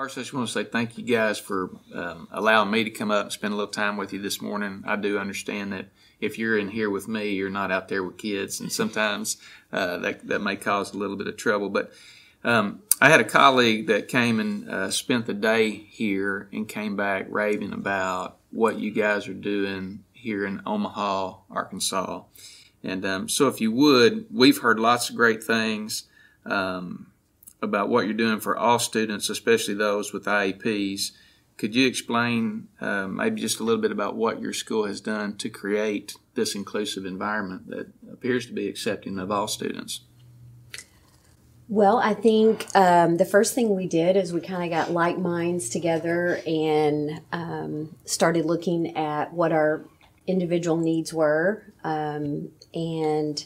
First, I just want to say thank you guys for allowing me to come up and spend a little time with you this morning. I do understand that if you're in here with me, you're not out there with kids, and sometimes that may cause a little bit of trouble. But I had a colleague that came and spent the day here and came back raving about what you guys are doing here in Omaha, Arkansas. And so if you would, we've heard lots of great things about what you're doing for all students, especially those with IEPs. Could you explain maybe just a little bit about what your school has done to create this inclusive environment that appears to be accepting of all students? Well, I think the first thing we did is we kind of got like minds together and started looking at what our individual needs were. And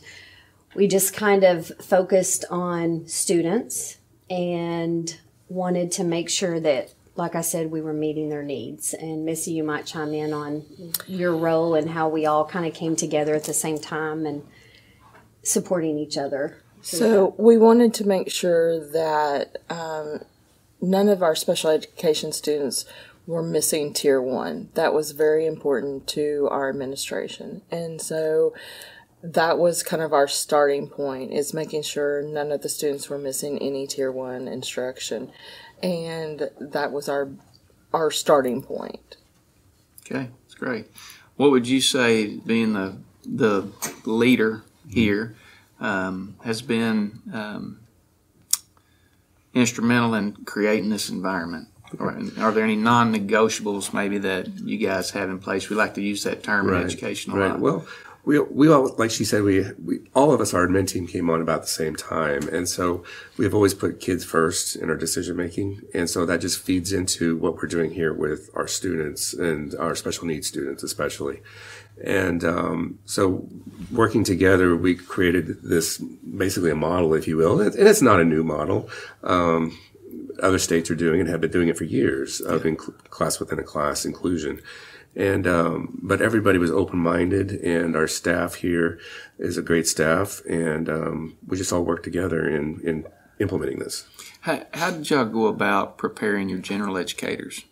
we just kind of focused on students and wanted to make sure that, like I said, we were meeting their needs. And Missy, you might chime in on your role and how we all kind of came together at the same time and supporting each other. So we wanted to make sure that none of our special education students were missing Tier 1. That was very important to our administration. And so that was kind of our starting point, is making sure none of the students were missing any Tier 1 instruction. And that was our starting point. Okay, that's great. What would you say, being the leader here, has been instrumental in creating this environment? Are there any non-negotiables maybe that you guys have in place? We like to use that term in education a lot. Well, we all, like she said, we all of us, our admin team came on about the same time. And so we have always put kids first in our decision making. And so that just feeds into what we're doing here with our students and our special needs students especially. And so working together, we created this basically a model, if you will. And it's not a new model. Other states are doing it, have been doing it for years, of class within a class inclusion. And but everybody was open-minded, and our staff here is a great staff, and we just all work together in implementing this. How did y'all go about preparing your general educators,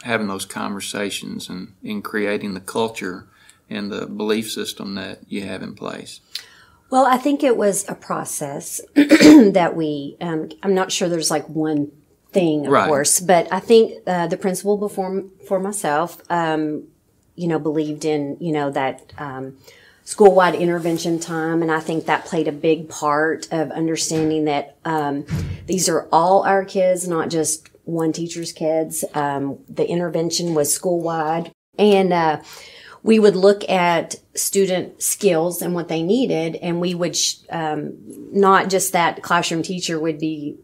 having those conversations and in creating the culture and the belief system that you have in place? Well, I think it was a process that we, I'm not sure there's like one thing, of course, but I think the principal before myself, believed in, that school-wide intervention time. And I think that played a big part of understanding that these are all our kids, not just one teacher's kids. The intervention was school-wide. And we would look at student skills and what they needed, and we would not just that classroom teacher would be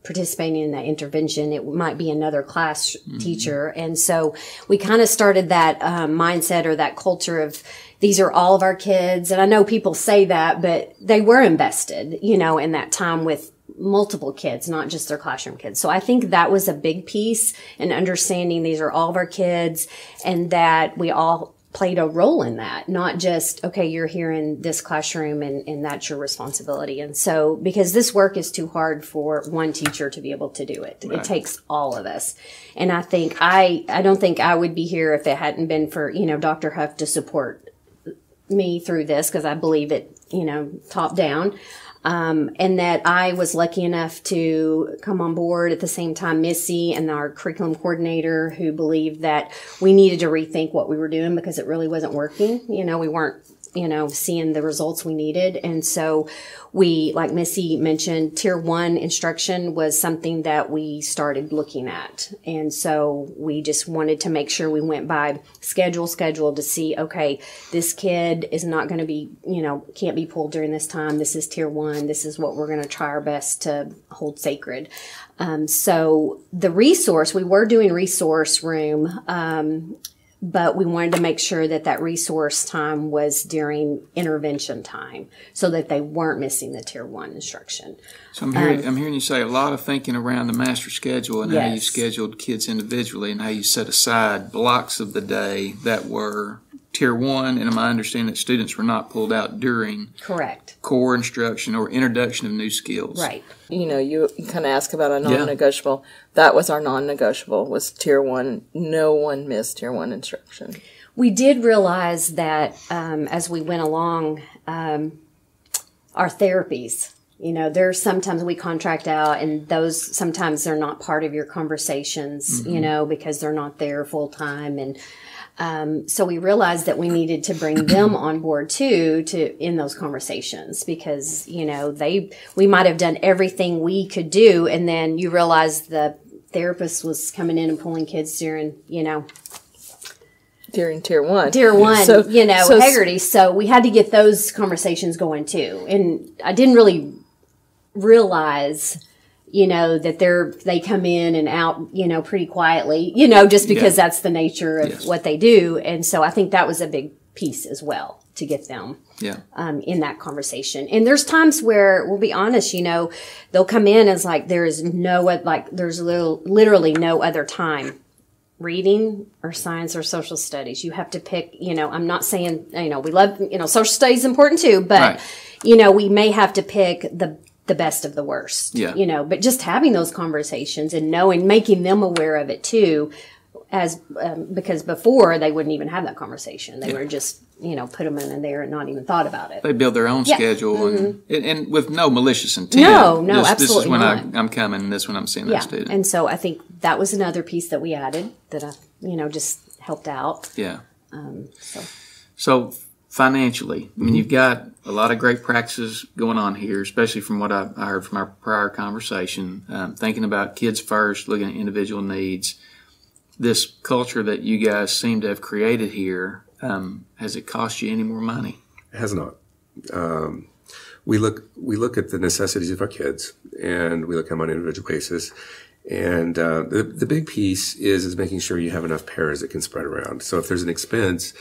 participating in that intervention. It might be another class teacher. And so we kind of started that mindset or that culture of these are all of our kids. And I know people say that, but they were invested, in that time with multiple kids, not just their classroom kids. So I think that was a big piece in understanding these are all of our kids and that we all played a role in that, not just, okay, you're here in this classroom and that's your responsibility. And so, because this work is too hard for one teacher to be able to do it. Right. It takes all of us. And I think I don't think I would be here if it hadn't been for, Dr. Huff to support me through this, because I believe it, top down. And that I was lucky enough to come on board at the same time, Missy and our curriculum coordinator, who believed that we needed to rethink what we were doing because it really wasn't working. We weren't, seeing the results we needed. And so we, like Missy mentioned, Tier 1 instruction was something that we started looking at. And so we just wanted to make sure we went by schedule to see, okay, this kid is not going to be, can't be pulled during this time. This is Tier 1. This is what we're going to try our best to hold sacred. So the resource, we were doing resource room, but we wanted to make sure that resource time was during intervention time so that they weren't missing the Tier 1 instruction. So I'm hearing you say a lot of thinking around the master schedule and how you scheduled kids individually and how you set aside blocks of the day that were Tier 1, and my understanding that students were not pulled out during Correct. core instruction or introduction of new skills. Right. You kind of ask about a non-negotiable. That was our non-negotiable, was Tier 1. No one missed Tier 1 instruction. We did realize that as we went along, our therapies, there's sometimes we contract out, and those sometimes they're not part of your conversations, because they're not there full time. And so we realized that we needed to bring them on board too, in those conversations, because, we might have done everything we could do. And then you realize the therapist was coming in and pulling kids during Tier 1. Tier 1, Haggerty. So we had to get those conversations going too. And I didn't really realize, that they come in and out, pretty quietly, just because that's the nature of what they do. And so I think that was a big piece as well to get them in that conversation. And there's times where, we'll be honest, they'll come in as there's literally no other time. Reading or science or social studies. You have to pick, I'm not saying, we love, social studies is important too, but, we may have to pick the best of the worst, but just having those conversations and making them aware of it too, because before they wouldn't even have that conversation. They were just, put them in there and not even thought about it. They build their own schedule and with no malicious intent. No, absolutely This is when not. I'm coming, this when I'm seeing that student. And so I think that was another piece that we added that, just helped out. Yeah. So financially, you've got a lot of great practices going on here, especially from what I heard from our prior conversation, thinking about kids first, looking at individual needs. This culture that you guys seem to have created here, has it cost you any more money? It has not. We look at the necessities of our kids, and we look at them on an individual basis. And the big piece is making sure you have enough pairs that can spread around. So if there's an expense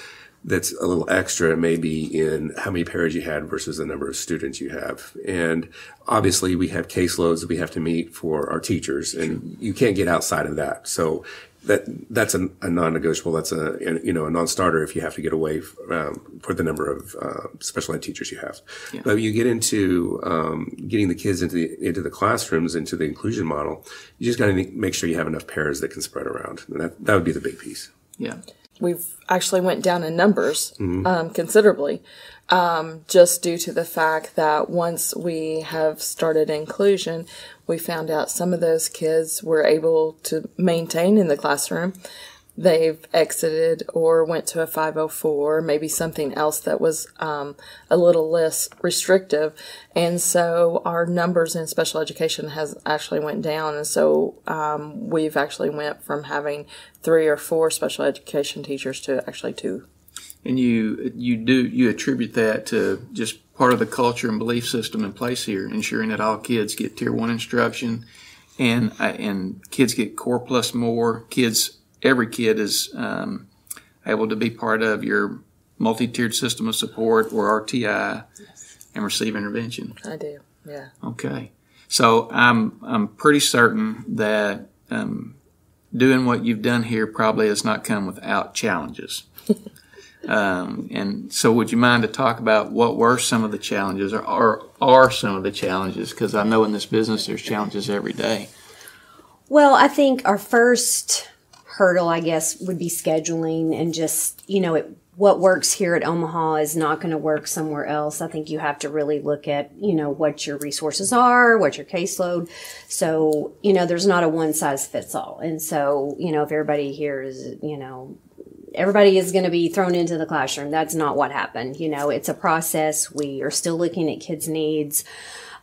that's a little extra, maybe in how many pairs you had versus the number of students you have. And obviously we have caseloads that we have to meet for our teachers, and you can't get outside of that. So that's a non-negotiable. That's a non-starter if you have to get away for the number of special ed teachers you have. Yeah. But you get into getting the kids into the classrooms, into the inclusion model. You just got to make sure you have enough pairs that can spread around. And that would be the big piece. Yeah, we've actually went down in numbers considerably, just due to the fact that once we have started inclusion, we found out some of those kids were able to maintain in the classroom. They've exited or went to a 504, maybe something else that was a little less restrictive. And so our numbers in special education has actually went down. And so we've actually went from having 3 or 4 special education teachers to actually 2. And you attribute that to just part of the culture and belief system in place here, ensuring that all kids get Tier 1 instruction, and kids get Core Plus more. Every kid is able to be part of your multi-tiered system of support, or RTI, and receive intervention. I do, yeah. Okay, so I'm pretty certain that doing what you've done here probably has not come without challenges. And so would you mind to talk about what were some of the challenges, or are some of the challenges? Because I know in this business there's challenges every day. Well, I think our first hurdle, I guess, would be scheduling, and just, what works here at Omaha is not going to work somewhere else. I think you have to really look at, what your resources are, what your caseload. So, there's not a one size fits all. And so, if everybody here is, everybody is going to be thrown into the classroom. That's not what happened. It's a process. We are still looking at kids' needs.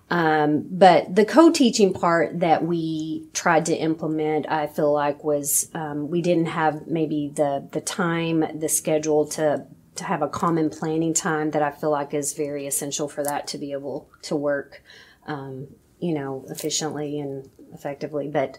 But the co-teaching part that we tried to implement, I feel like was, we didn't have maybe the time, the schedule to have a common planning time that I feel like is very essential for that to be able to work, efficiently and effectively. But,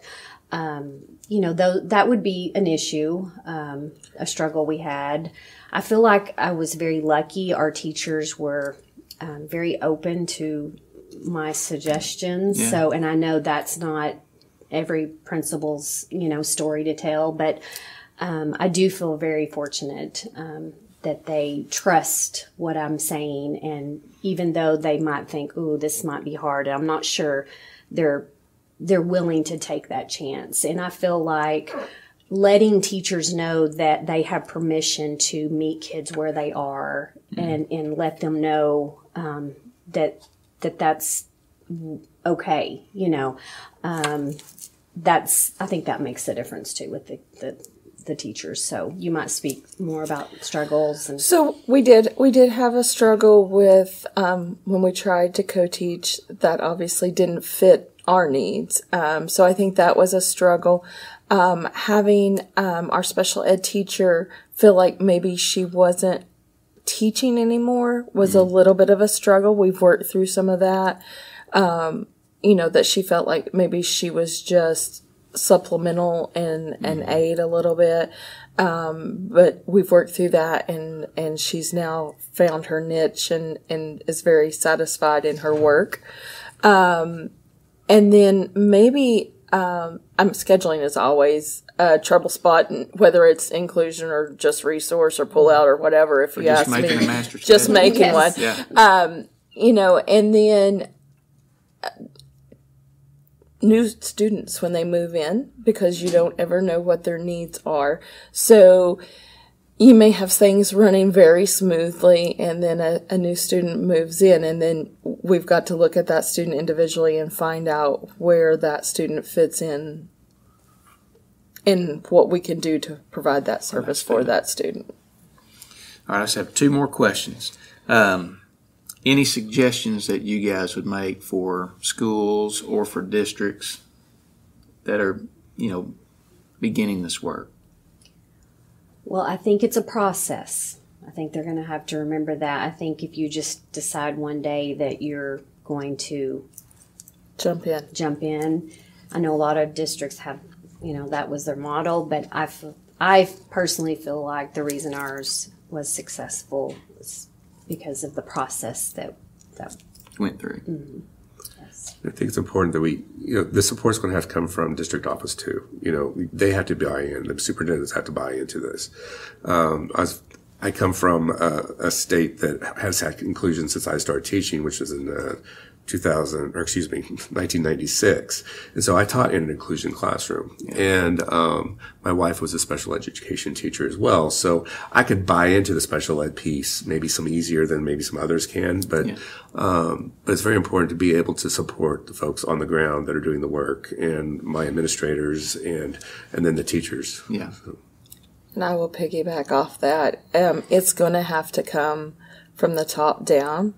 that would be an issue, a struggle we had. I feel like I was very lucky. Our teachers were, very open to my suggestions. Yeah. So, and I know that's not every principal's, story to tell, but I do feel very fortunate that they trust what I'm saying, and even though they might think, "Ooh, this might be hard," I'm not sure they're willing to take that chance. And I feel like letting teachers know that they have permission to meet kids where they are, and let them know that's okay. I think that makes a difference too with the teachers. So you might speak more about struggles. And so we did have a struggle with when we tried to co-teach that obviously didn't fit our needs. So I think that was a struggle. Having our special ed teacher feel like maybe she wasn't teaching anymore was a little bit of a struggle. We've worked through some of that. That she felt like maybe she was just supplemental and aid a little bit. But we've worked through that, and she's now found her niche and is very satisfied in her work. And then maybe, scheduling is always a trouble spot, whether it's inclusion or just resource or pull out or whatever, if you ask me. Just making one. Yeah. And then new students when they move in, because you don't ever know what their needs are. So you may have things running very smoothly, and then a new student moves in, and then we've got to look at that student individually and find out where that student fits in and what we can do to provide that service for that student. All right, I just have two more questions. Any suggestions that you guys would make for schools or for districts that are, beginning this work? Well, I think it's a process. I think they're going to have to remember that. I think if you just decide one day that you're going to jump in, I know a lot of districts have, that was their model, but I personally feel like the reason ours was successful was because of the process that went through. Mm-hmm. Yes. I think it's important that the support's going to have to come from district office too. They have to buy in. The superintendents have to buy into this. I come from a state that has had inclusion since I started teaching, which was in 1996. And so I taught in an inclusion classroom. Yeah. And my wife was a special education teacher as well. So I could buy into the special ed piece, maybe some easier than maybe some others can. But it's very important to be able to support the folks on the ground that are doing the work, and my administrators and then the teachers. Yeah. So. And I will piggyback off that. It's going to have to come from the top down.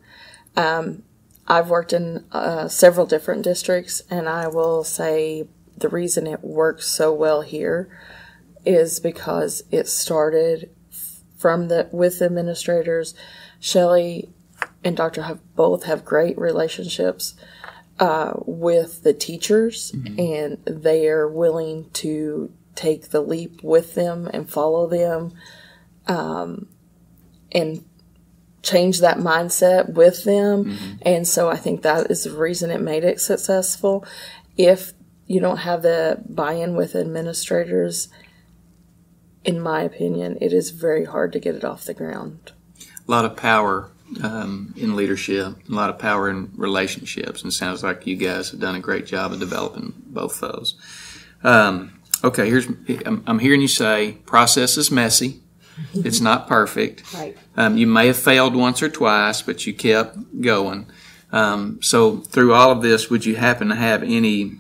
I've worked in several different districts, and I will say the reason it works so well here is because it started with administrators. Shelley and Dr. Huff both have great relationships with the teachers, and they are willing to take the leap with them and follow them, and change that mindset with them. And so I think that is the reason it made it successful. If you don't have the buy-in with administrators, in my opinion, it is very hard to get it off the ground. A lot of power in leadership, a lot of power in relationships, and it sounds like you guys have done a great job of developing both those. Okay, I'm hearing you say process is messy. It's not perfect. Right. You may have failed once or twice, but you kept going. So through all of this, would you happen to have any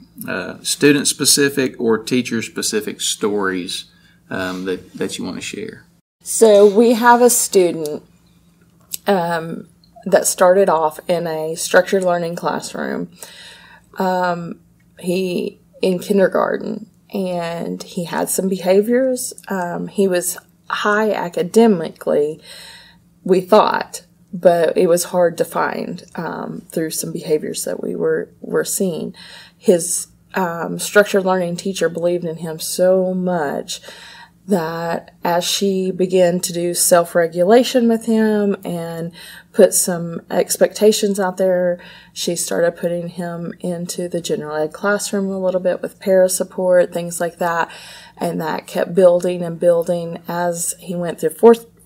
student-specific or teacher-specific stories that you want to share? So we have a student that started off in a structured learning classroom. He in kindergarten, and he had some behaviors. He was high academically, we thought, but it was hard to find through some behaviors that we were seeing. His structured learning teacher believed in him so much that as she began to do self-regulation with him and put some expectations out there, she started putting him into the general ed classroom a little bit with para support, things like that. And that kept building and building as he went through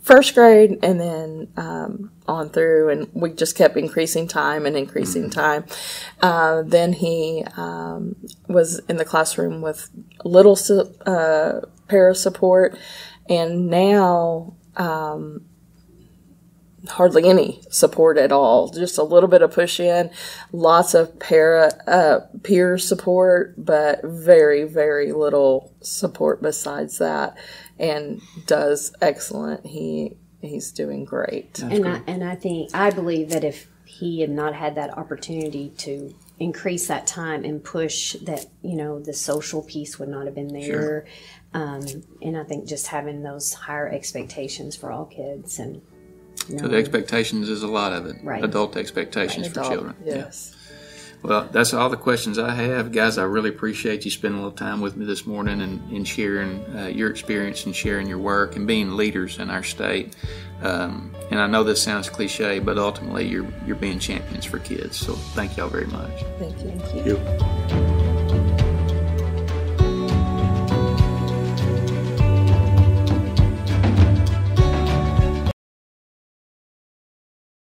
first grade and then on through, and we just kept increasing time and increasing time. Then he was in the classroom with little para support, and now hardly any support at all. Just a little bit of push in, lots of peer support, but very, very little support besides that, and does excellent. He's doing great. I believe that if he had not had that opportunity to increase that time and push, that, the social piece would not have been there. Sure. And I think just having those higher expectations for all kids, and so the expectations is a lot of it. Right. Adult expectations for children. Yes. Yeah. Well, that's all the questions I have. Guys, I really appreciate you spending a little time with me this morning and sharing your experience and sharing your work and being leaders in our state. And I know this sounds cliche, but ultimately you're being champions for kids. So thank y'all very much. Thank you. thank you. Thank you.